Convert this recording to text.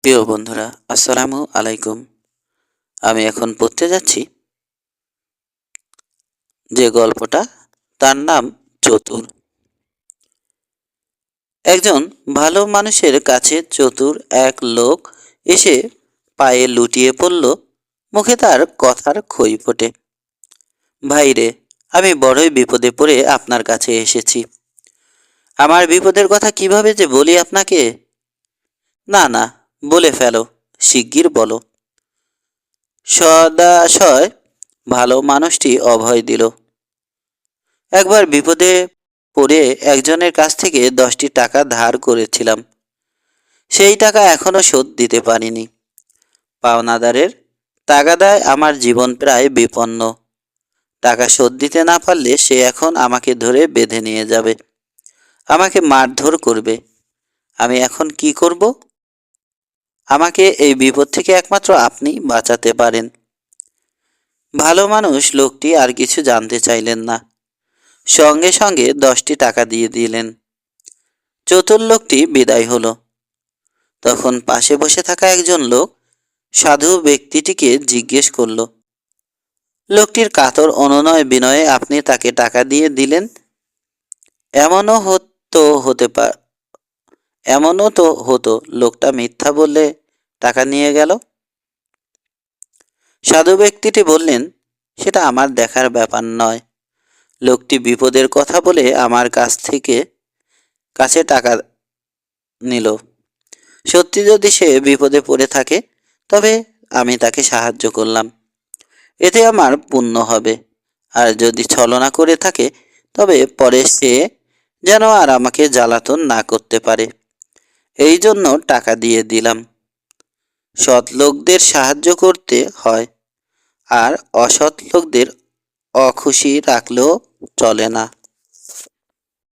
প্রিয় বন্ধুরা, আসসালামু আলাইকুম। আমি এখন পড়তে যাচ্ছি যে গল্পটা, তার নাম চতুর। একজন ভালো মানুষের কাছে চতুর এক লোক এসে পায়ে লুটিয়ে পড়ল। মুখে তার কথার খই ফোটে। ভাই রে, আমি বড়ই বিপদে পড়ে আপনার কাছে এসেছি। আমার বিপদের কথা কিভাবে যে বলি আপনাকে। না না, বলে ফেলো, শিগগির বলো। সদাশয় ভালো মানুষটি অভয় দিল। একবার বিপদে পড়ে একজনের কাছ থেকে 10টি টাকা ধার করেছিলাম। সেই টাকা এখনো শোধ দিতে পারিনি। পাওনাদারের তাগাদায় আমার জীবন প্রায় বিপন্ন। টাকা শোধ দিতে না পারলে সে এখন আমাকে ধরে বেঁধে নিয়ে যাবে, আমাকে মারধর করবে। আমি এখন কি করব? আমাকে এই বিপদ থেকে একমাত্র আপনি বাঁচাতে পারেন। ভালো মানুষ লোকটি আর কিছু জানতে চাইলেন না, সঙ্গে সঙ্গে 10টি টাকা দিয়ে দিলেন। চতুর লোকটি বিদায় হলো। তখন পাশে বসে থাকা একজন লোক সাধু ব্যক্তিটিকে জিজ্ঞেস করল, লোকটির কাতর অনুনয় বিনয়ে আপনি তাকে টাকা দিয়ে দিলেন? এমনও তো হতো লোকটা মিথ্যা বললে টাকা নিয়ে গেল। সাধু ব্যক্তিটি বললেন, সেটা আমার দেখার ব্যাপার নয়। লোকটি বিপদের কথা বলে আমার কাছে টাকা নিল। সত্যি যদি সে বিপদে পড়ে থাকে, তবে আমি তাকে সাহায্য করলাম, এতে আমার পুণ্য হবে। আর যদি ছলনা করে থাকে, তবে পরে সে যেন আর আমাকে জ্বালাতন না করতে পারে, এই জন্য টাকা দিয়ে দিলাম। সৎ লোকদের সাহায্য করতে হয়, আর অসৎ লোকদের অখুশি রাখলেও চলে না।